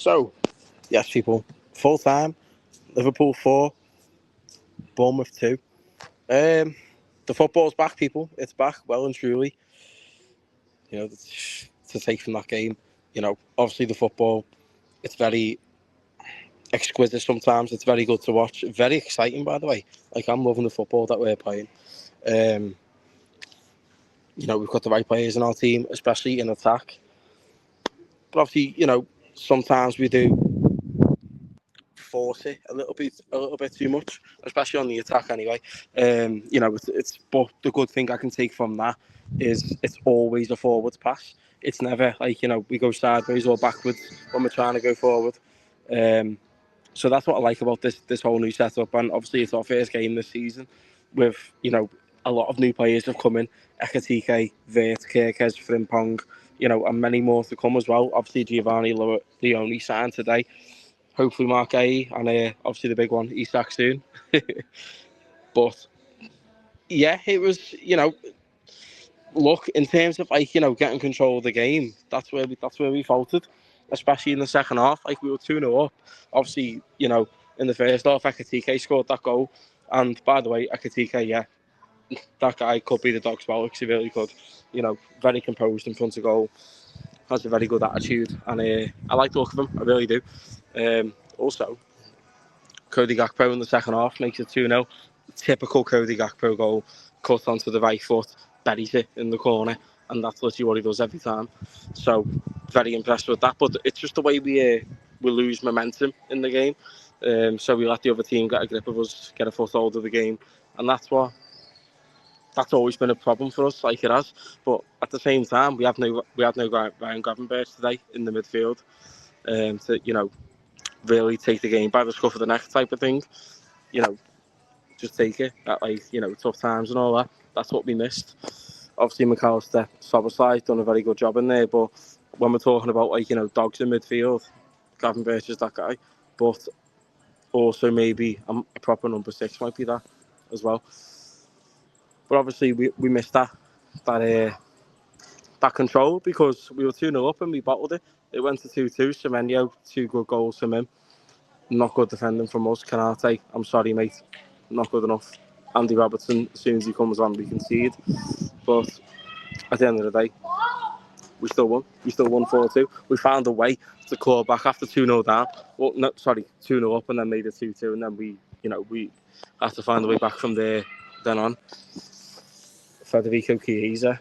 So, yes, people, full time, Liverpool 4, Bournemouth 2. The football's back, people. It's back, well and truly. To take from that game, obviously the football, it's very exquisite sometimes. It's very good to watch. Very exciting, by the way. Like, I'm loving the football that we're playing. We've got the right players in our team, especially in attack. But obviously, sometimes we do force it a little bit too much, especially on the attack anyway. But the good thing I can take from that is it's always a forwards pass. It's never like, we go sideways or backwards when we're trying to go forward. So that's what I like about this whole new setup. And obviously it's our first game this season with, a lot of new players have come in. Ekatike, Vert, Kirkes, Frimpong, and many more to come as well. Obviously Giovanni Leone signed today. Hopefully Mark A, and obviously the big one, Isak soon. But yeah, it was, look, in terms of getting control of the game, that's where we faltered, especially in the second half. Like, we were 2-0 up. Obviously, in the first half, Ekatike scored that goal. And by the way, Ekatike, yeah, that guy could be the dog's bollocks. He really could. Very composed in front of goal. Has a very good attitude, and I like the look of him. I really do. Also, Cody Gakpo in the second half makes it 2-0. Typical Cody Gakpo goal, cut onto the right foot, buries it in the corner, and that's literally what he does every time. So, very impressed with that. But it's just the way we lose momentum in the game. So we let the other team get a grip of us, get a foothold of the game, and that's always been a problem for us, like it has. But at the same time, we have no Ryan Gravenberch today in the midfield to really take the game by the scruff of the neck type of thing. Just take it at tough times and all that. That's what we missed. Obviously McAllister, Szoboszlai done a very good job in there, but when we're talking about dogs in midfield, Gravenberch is that guy. But also maybe a proper number 6 might be that as well. But obviously we missed that control because we were 2-0 up and we bottled it. It went to 2-2. Semenyo, 2 good goals from him. Not good defending from us. Canate, I'm sorry, mate. Not good enough. Andy Robertson, as soon as he comes on, we concede. But at the end of the day, we still won. We still won 4-2. We found a way to claw back after 2-0 down. Well, no, sorry, 2-0 up and then made it 2-2. And then we had to find a way back from there then on. Federico Chiesa.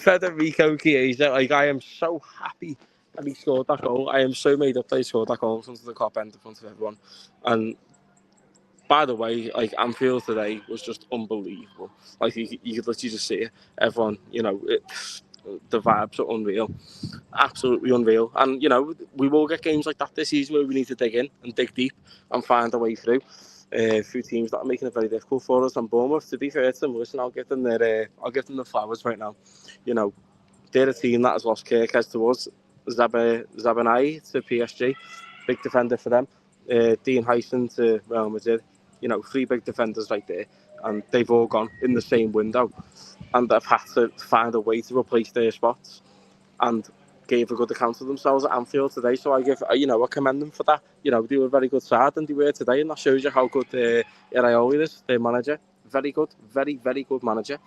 Like, I am so happy that he scored that goal. I am so made up that he scored that goal in front of the cop end, in front of everyone. And by the way, like, Anfield today was just unbelievable. Like, you could literally just see it. Everyone, the vibes are unreal. Absolutely unreal. And, we will get games like that this season where we need to dig in and dig deep and find a way through teams that are making it very difficult for us. And Bournemouth, to be fair to them, listen, I'll give them the flowers right now. They're a team that has lost Kirkes to us, Zabanai to PSG, big defender for them, Dean Hyson to Real Madrid. 3 big defenders right there, and they've all gone in the same window, and they've had to find a way to replace their spots, and gave a good account of themselves at Anfield today. So I commend them for that. They were a very good side, and they were today, and that shows you how good Iraola is, their manager. Very good, very, very good manager.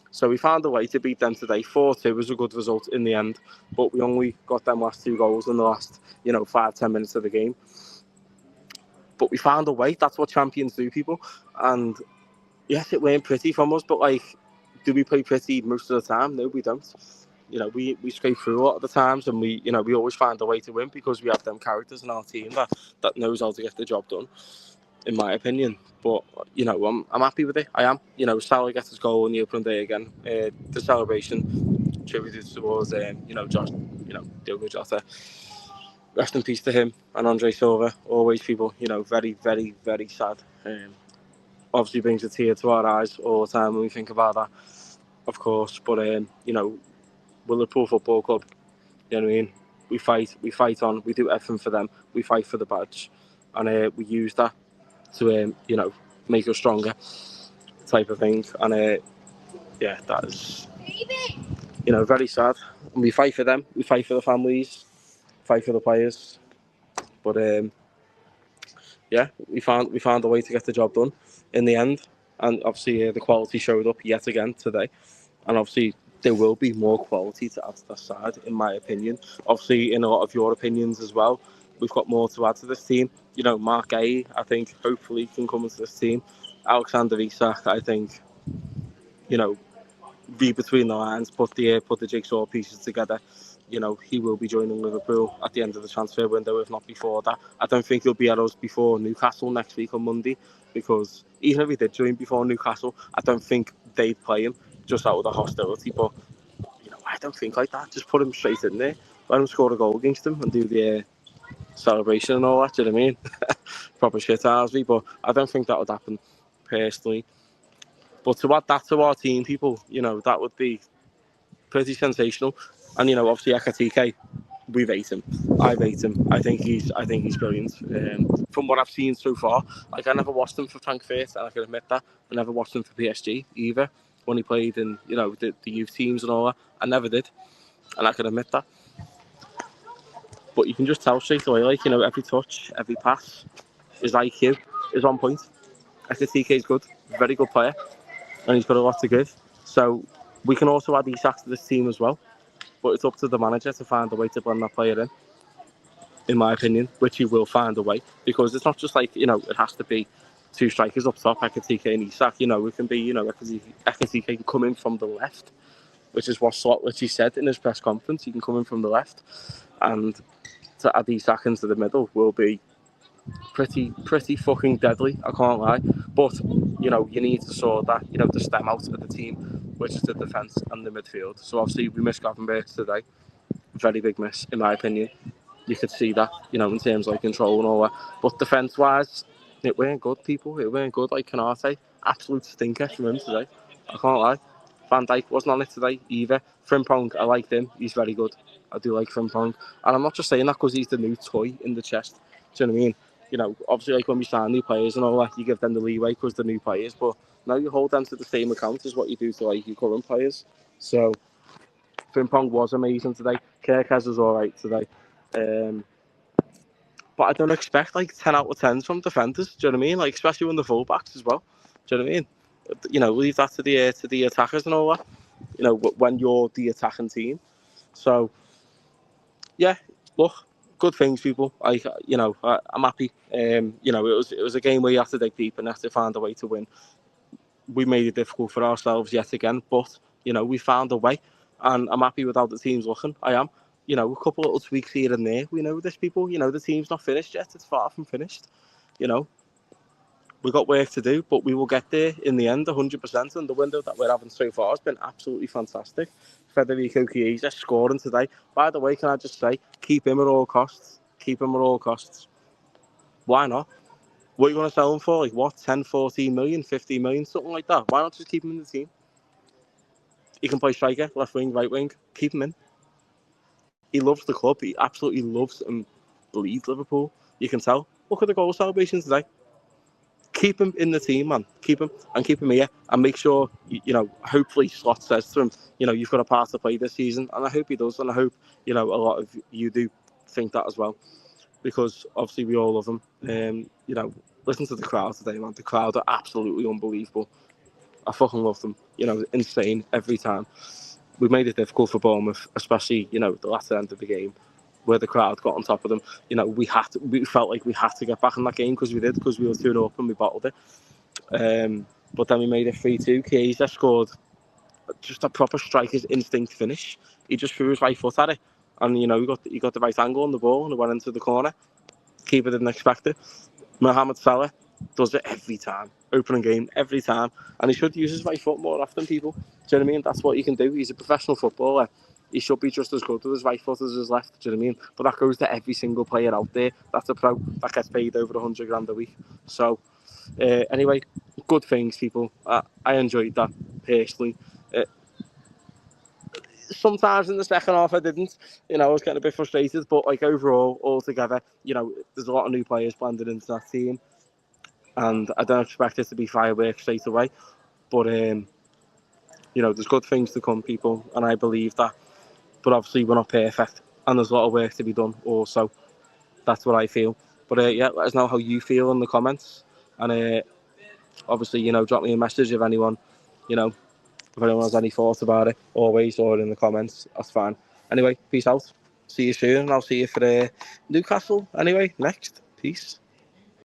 So we found a way to beat them today. 4-2 was a good result in the end, but we only got them last 2 goals in the last 5-10 minutes of the game. But we found a way. That's what champions do, people. And yes, it weren't pretty from us, but do we play pretty most of the time? No, we don't. We scrape through a lot of the times, and we always find a way to win because we have them characters in our team that knows how to get the job done, in my opinion. But I'm happy with it. I am. Salah gets his goal in the opening day again. The celebration attributed towards Josh, Diogo Jota. Rest in peace to him and Andre Silva. Always, people. Very, very, very sad. Obviously brings a tear to our eyes all the time when we think about that, of course. But we're Liverpool Football Club. You know what I mean? We fight on. We do everything for them. We fight for the badge, and we use that to make us stronger, type of thing. And that is very sad. And we fight for them. We fight for the families. fight for the players. But yeah, we found a way to get the job done in the end, and obviously the quality showed up yet again today, and obviously there will be more quality to add to that side, in my opinion. Obviously, in a lot of your opinions as well, we've got more to add to this team. You know, Mark Gay, I think, hopefully can come into this team. Alexander Isak, I think, you know, read between the lines, put the jigsaw pieces together. You know, he will be joining Liverpool at the end of the transfer window, if not before that. I don't think he'll be at us before Newcastle next week on Monday, because even if he did join before Newcastle, I don't think they'd play him just out of the hostility. But you know, I don't think like that. Just put him straight in there, let him score a goal against them, and do the celebration and all that. Do you know what I mean? Proper shit Arsby, but I don't think that would happen personally. But to add that to our team, people, you know, that would be pretty sensational. And you know, obviously Ekatike, we rate him. I rate him. I think he's brilliant. From what I've seen so far, like I never watched him for Frankfurt, and I can admit that. I never watched him for PSG either. When he played in, you know, the youth teams and all that, I never did, and I can admit that. But you can just tell straight away, like, you know, every touch, every pass, his IQ is on point. Ekatike is good, very good player, and he's got a lot to give. So we can also add Isak to this team as well. But it's up to the manager to find a way to blend that player in my opinion, which he will find a way. Because it's not just like, you know, it has to be two strikers up top, Ekatike and Isak. You know, it can be, you know, Ekatike can come in from the left, which is what Slot said in his press conference. He can come in from the left, and to add Isak into the middle will be pretty fucking deadly, I can't lie. But, you know, you need to sort that, you know, the stem out of the team, which is the defence and the midfield. So obviously we missed Gravenberch today. Very big miss, in my opinion. You could see that, you know, in terms of like control and all that. But defence-wise, it weren't good, people. It weren't good. Like Canate, absolute stinker from him today. I can't lie. Van Dijk wasn't on it today either. Frimpong, I like him. He's very good. I do like Frimpong. And I'm not just saying that because he's the new toy in the chest. Do you know what I mean? You know, obviously, like when we sign new players and all that, you give them the leeway because they're new players. But now you hold them to the same account as what you do to like your current players. So Frimpong was amazing today. Kerkez was all right today. But I don't expect like 10 out of 10s from defenders. Do you know what I mean? Like, especially when the fullbacks as well. Do you know what I mean? You know, leave that to the attackers and all that. You know, when you're the attacking team. So, yeah, look, good things, people. You know, I'm happy. You know, it was a game where you have to dig deep and have to find a way to win. We made it difficult for ourselves yet again, but you know, we found a way, and I'm happy with how the team's looking. I am. You know, a couple little tweaks here and there. We know this, people. You know, the team's not finished yet. It's far from finished. You know, we've got work to do, but we will get there in the end, 100%. And the window that we're having so far has been absolutely fantastic. Federico Chiesa scoring today. By the way, can I just say, keep him at all costs. Keep him at all costs. Why not? What are you going to sell him for? Like what? 10, 14 million, 15 million, something like that. Why not just keep him in the team? He can play striker, left wing, right wing. Keep him in. He loves the club. He absolutely loves and bleeds Liverpool. You can tell. Look at the goal celebrations today. Keep him in the team, man. Keep him and keep him here. And make sure, you know, hopefully Slot says to him, you know, you've got a part to play this season. And I hope he does. And I hope, you know, a lot of you do think that as well. Because obviously we all love him. You know, listen to the crowd today, man. The crowd are absolutely unbelievable. I fucking love them. You know, insane every time. We made it difficult for Bournemouth, especially, you know, the latter end of the game, where the crowd got on top of them. You know, we felt like we had to get back in that game because we did, because we were 2-0 up and we bottled it. But then we made it 3-2. Chiesa scored just a proper striker's instinct finish. He just threw his right foot at it, and you know, he got the right angle on the ball and it went into the corner. Keeper didn't expect it. Mohamed Salah does it every time. Opening game, every time. And he should use his right foot more often, people. Do you know what I mean? That's what he can do. He's a professional footballer. He should be just as good with his right foot as his left. Do you know what I mean? But that goes to every single player out there. That's a pro that gets paid over 100 grand a week. So, anyway, good things, people. I enjoyed that, personally. Sometimes in the second half I didn't. You know, I was getting a bit frustrated. But, like, overall, altogether, you know, there's a lot of new players blended into that team. And I don't expect it to be fireworks straight away. But, you know, there's good things to come, people. And I believe that. But obviously, we're not perfect. and there's a lot of work to be done also. That's what I feel. But yeah, let us know how you feel in the comments, and obviously, drop me a message if anyone, if anyone has any thoughts about it, always, or in the comments. That's fine. Anyway, peace out. See you soon, and I'll see you for Newcastle. Anyway, next. Peace.